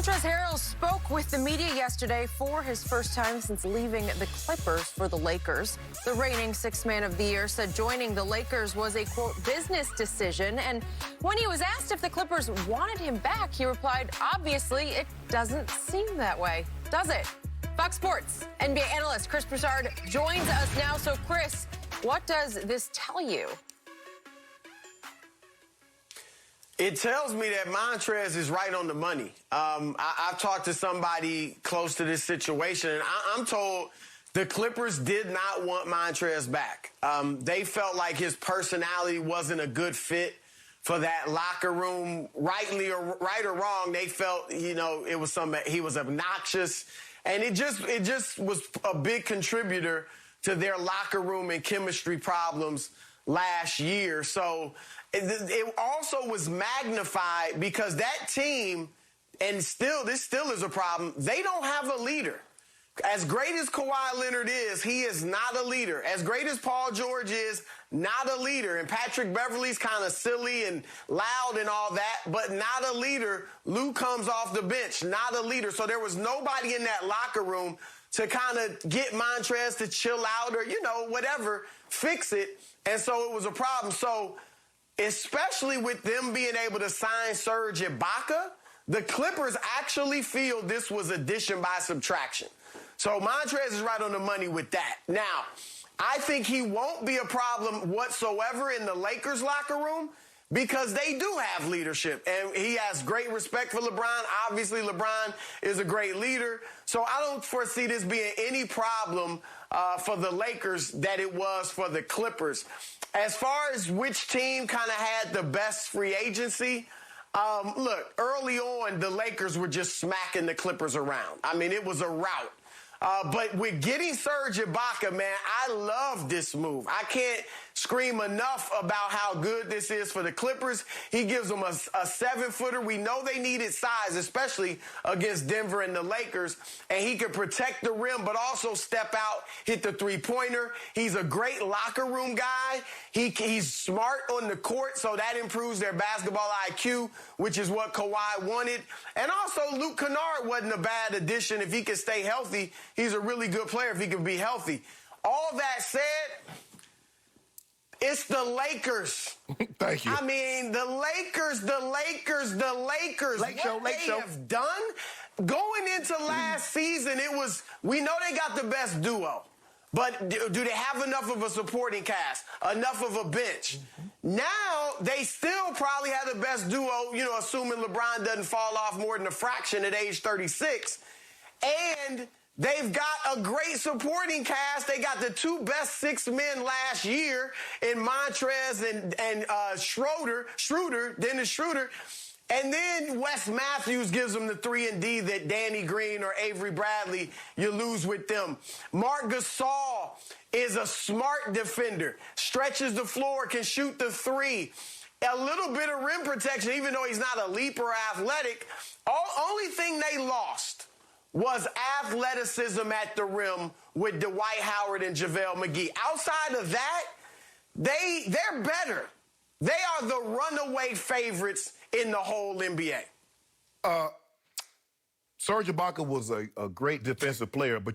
Montrezl Harrell spoke with the media yesterday for his first time since leaving the Clippers for the Lakers. The reigning sixth man of the year said joining the Lakers was a, quote, business decision. And when he was asked if the Clippers wanted him back, he replied, obviously, it doesn't seem that way, does it? Fox Sports NBA analyst Chris Broussard joins us now. So, Chris, what does this tell you? It tells me that Montrez is right on the money. I've talked to somebody close to this situation, and I'm told the Clippers did not want Montrez back. They felt like his personality wasn't a good fit for that locker room. Right or wrong, they felt, it was he was obnoxious, and it just was a big contributor to their locker room and chemistry problems last year. So it also was magnified because that team, and this still is a problem, they don't have a leader. As great as Kawhi Leonard is, he is not a leader. As great as Paul George is, not a leader. And Patrick Beverley's kind of silly and loud and all that, but not a leader. Lou comes off the bench, not a leader. So there was nobody in that locker room to kind of get Montrez to chill out or, whatever, fix it. And so it was a problem. So especially with them being able to sign Serge Ibaka, the Clippers actually feel this was addition by subtraction. So Montrez is right on the money with that. Now, I think he won't be a problem whatsoever in the Lakers locker room because they do have leadership. And he has great respect for LeBron. Obviously, LeBron is a great leader. So I don't foresee this being any problem for the Lakers that it was for the Clippers. As far as which team kind of had the best free agency, look, early on, the Lakers were just smacking the Clippers around. I mean, it was a rout. But with getting Serge Ibaka, man, I love this move. I can't scream enough about how good this is for the Clippers. He gives them a 7-footer. We know they needed size, especially against Denver and the Lakers. And he can protect the rim, but also step out, hit the three-pointer. He's a great locker room guy. He's smart on the court, so that improves their basketball IQ, which is what Kawhi wanted. And also, Luke Kennard wasn't a bad addition if he could stay healthy. He's a really good player if he can be healthy. All that said, it's the Lakers. Thank you. I mean, the Lakers. What they have done going into last season, we know they got the best duo. But do they have enough of a supporting cast, enough of a bench? Now, they still probably have the best duo, assuming LeBron doesn't fall off more than a fraction at age 36. And they've got a great supporting cast. They got the two best six men last year in Montrez and Dennis Schroeder. And then Wes Matthews gives them the 3-and-D that Danny Green or Avery Bradley, you lose with them. Marc Gasol is a smart defender, stretches the floor, can shoot the three. A little bit of rim protection, even though he's not a leaper athletic. Only thing they lost was athleticism at the rim with Dwight Howard and JaVale McGee. Outside of that, they're better. They are the runaway favorites in the whole NBA. Serge Ibaka was a great defensive player, but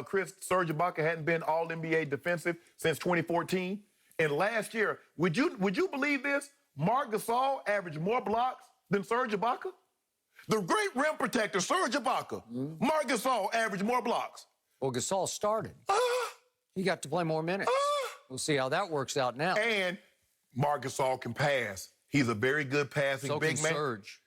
Chris, Serge Ibaka hadn't been All-NBA defensive since 2014. And last year, would you believe this? Marc Gasol averaged more blocks than Serge Ibaka. The great rim protector, Serge Ibaka. Marc Gasol averaged more blocks. Well, Gasol started. He got to play more minutes. We'll see how that works out now. And Marc Gasol can pass. He's a very good passing big man. Serge.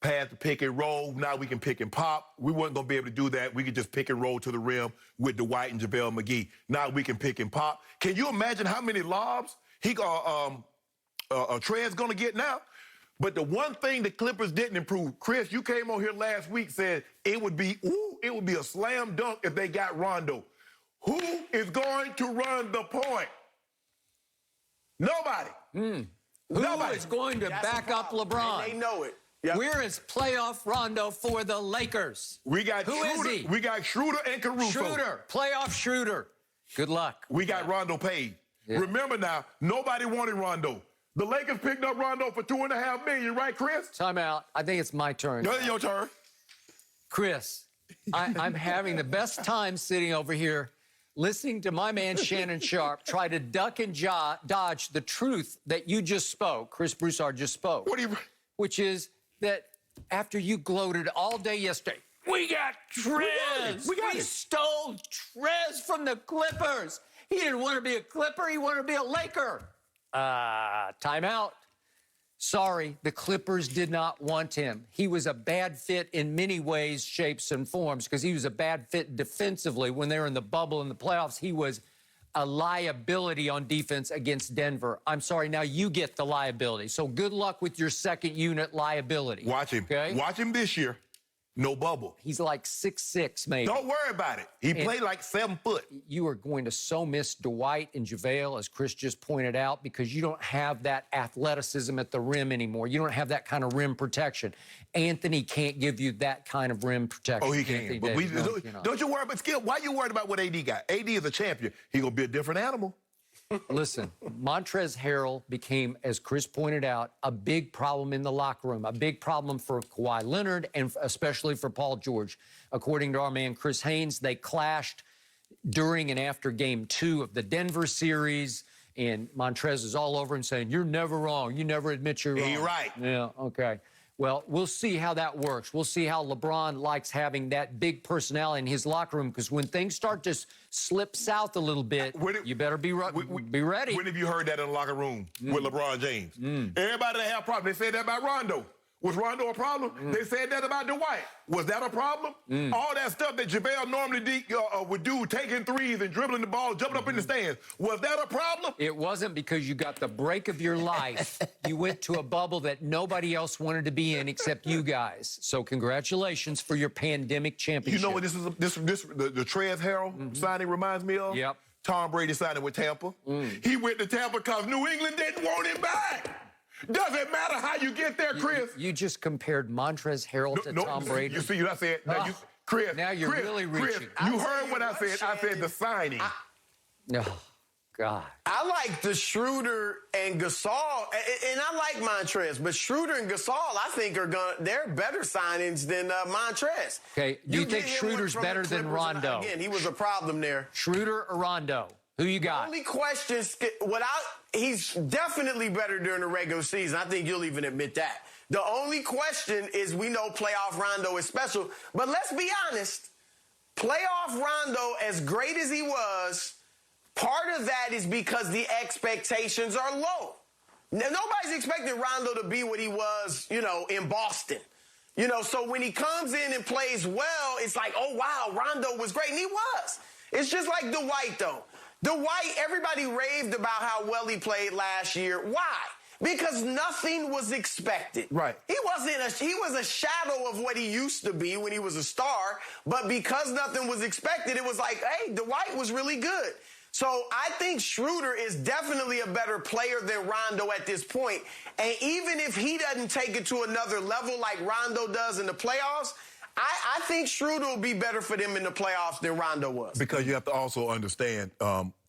Pass the pick and roll. Now we can pick and pop. We weren't going to be able to do that. We could just pick and roll to the rim with Dwight and JaVale McGee. Now we can pick and pop. Can you imagine how many lobs Trey's going to get now? But the one thing the Clippers didn't improve, Chris, you came on here last week, said it would be a slam dunk if they got Rondo. Who is going to run the point? Nobody. Who is going to back up LeBron? And they know it. Yep. Where is playoff Rondo for the Lakers? We got Who Schroeder, is he? We got Schroeder and Caruso. Schroeder, playoff Schroeder. Good luck. We got Rondo paid. Yeah. Remember now, nobody wanted Rondo. The Lakers picked up Rondo for $2.5 million, right, Chris? Time out. I think it's my turn. Your turn. Chris, I'm having the best time sitting over here listening to my man Shannon Sharp try to duck and dodge the truth that you just spoke, Chris Broussard just spoke. What do you... Which is that after you gloated all day yesterday, we got Trez. We stole Trez from the Clippers. He didn't want to be a Clipper. He wanted to be a Laker. Timeout. Sorry, the Clippers did not want him. He was a bad fit in many ways, shapes, and forms because he was a bad fit defensively. When they were in the bubble in the playoffs, he was a liability on defense against Denver. I'm sorry, now you get the liability. So good luck with your second unit liability. Watch him. Okay? Watch him this year. No bubble. He's like 6'6", maybe. Don't worry about it. He played like 7 foot. You are going to so miss Dwight and JaVale, as Chris just pointed out, because you don't have that athleticism at the rim anymore. You don't have that kind of rim protection. Anthony can't give you that kind of rim protection. Oh, he can. But don't you worry about Skip. Why you worried about what AD got? AD is a champion. He's going to be a different animal. Listen, Montrezl Harrell became, as Chris pointed out, a big problem in the locker room, a big problem for Kawhi Leonard and especially for Paul George. According to our man Chris Haynes, they clashed during and after Game 2 of the Denver series, and Montrezl is all over him saying, you're never wrong. You never admit you're wrong. You're right. Yeah, okay. Well, we'll see how that works. We'll see how LeBron likes having that big personality in his locker room, because when things start to slip south a little bit, you better be ready. When have you heard that in the locker room with LeBron James? Everybody that have problems, they said that about Rondo. Was Rondo a problem? They said that about Dwight. Was that a problem? All that stuff that JaVale normally would do, taking threes and dribbling the ball, jumping up in the stands, was that a problem? It wasn't, because you got the break of your life. You went to a bubble that nobody else wanted to be in except you guys. So congratulations for your pandemic championship. You know what the Trez Harrell signing reminds me of? Yep. Tom Brady signing with Tampa. He went to Tampa because New England didn't want him back. Doesn't matter how you get there, Chris. You just compared Montrezl Harrell to Tom Brady. You see what I said? Now, Chris. Now you're really reaching. Chris, you heard what I said. I said the signing. Oh, God. I like the Schroeder and Gasol, and I like Montrez, but Schroeder and Gasol, I think they're better signings than Montrez. Okay, do you think Schroeder's better than Rondo? Again, he was a problem there. Schroeder or Rondo? Who you got? Only question, he's definitely better during the regular season. I think you'll even admit that. The only question is, we know playoff Rondo is special, but let's be honest, playoff Rondo, as great as he was, part of that is because the expectations are low. Now, nobody's expecting Rondo to be what he was, in Boston. So when he comes in and plays well, it's like, oh, wow, Rondo was great, and he was. It's just like Dwight, though. Dwight, everybody raved about how well he played last year. Why? Because nothing was expected. Right. He was a shadow of what he used to be when he was a star, but because nothing was expected, it was like, hey, Dwight was really good. So I think Schroeder is definitely a better player than Rondo at this point. And even if he doesn't take it to another level like Rondo does in the playoffs, I think Schroeder will be better for them in the playoffs than Rondo was. Because you have to also understand,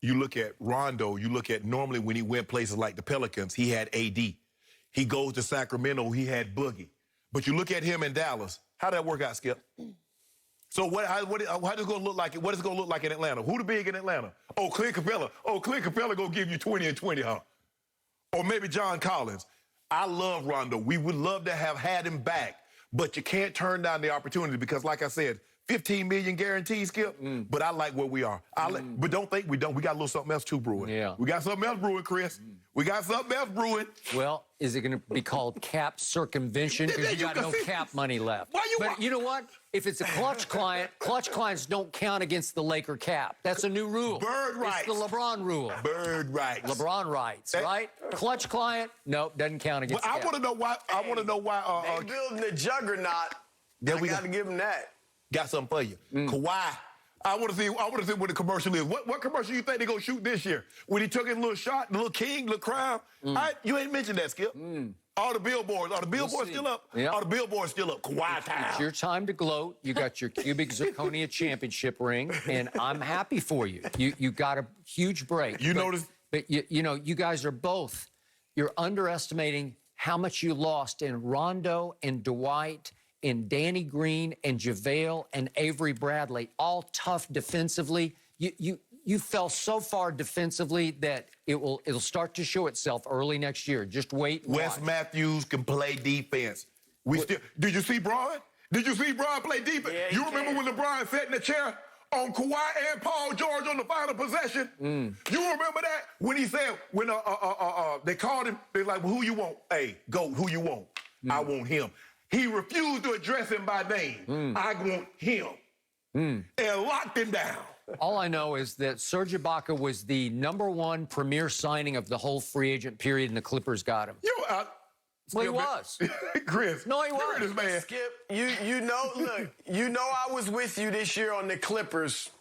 you look at Rondo, you look at normally when he went places like the Pelicans, he had AD. He goes to Sacramento, he had Boogie. But you look at him in Dallas, how did that work out, Skip? So how is it going to look like? What is it going to look like in Atlanta? Who the big in Atlanta? Oh, Clint Capella. Oh, Clint Capella going to give you 20 and 20, huh? Or maybe John Collins. I love Rondo. We would love to have had him back. But you can't turn down the opportunity because, like I said, 15 million guaranteed, Skip. But I like where we are. But don't think we don't. We got a little something else too brewing. Yeah. We got something else brewing, Chris. We got something else brewing. Well, is it going to be called cap circumvention because you got no cap money left? But you know what? If it's a clutch clients don't count against the Laker cap. That's a new rule. Bird rights. It's the LeBron rule. Bird rights. LeBron rights, right? Clutch client, nope, doesn't count against well, cap. I want to know why. They building a juggernaut. I got to give them that. Got something for you. Kawhi. I want to see what the commercial is. What commercial you think they're going to shoot this year? When he took his little shot, the little king, little crown? You ain't mentioned that, Skip. All the billboards. Are the billboards still up? Yep. Are the billboards still up? Kawhi time. It's your time to gloat. You got your cubic zirconia championship ring, and I'm happy for you. You got a huge break. But you guys are both, you're underestimating how much you lost in Rondo and Dwight in Danny Green and JaVale and Avery Bradley, all tough defensively. You fell so far defensively that it'll start to show itself early next year. Just wait and Wes watch. Matthews can play defense. Did you see Bron? Did you see Bron play defense? Yeah, you remember when LeBron sat in the chair on Kawhi and Paul George on the final possession? You remember that? When he said, when they called him, they're like, well, who you want? Hey, go, who you want? I want him. He refused to address him by name. I want him. And locked him down. All I know is that Serge Ibaka was the #1 premier signing of the whole free agent period, and the Clippers got him. Well, he was. Chris. No, he you heard was. this man. Skip, you know, look, you know I was with you this year on the Clippers,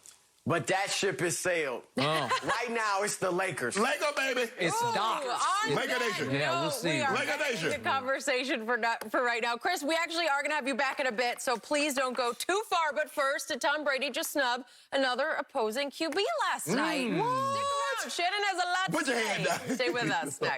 but that ship has sailed. Right now, it's the Lakers. Laker, baby. It's Doc. Laker Nation. Yeah, we'll see. We are Laker ending Nation. the conversation for right now. Chris, we actually are going to have you back in a bit, so please don't go too far. But first, did Tom Brady just snub another opposing QB last night? Stick around. Shannon has a lot Put to your say. hand down. Stay with us next.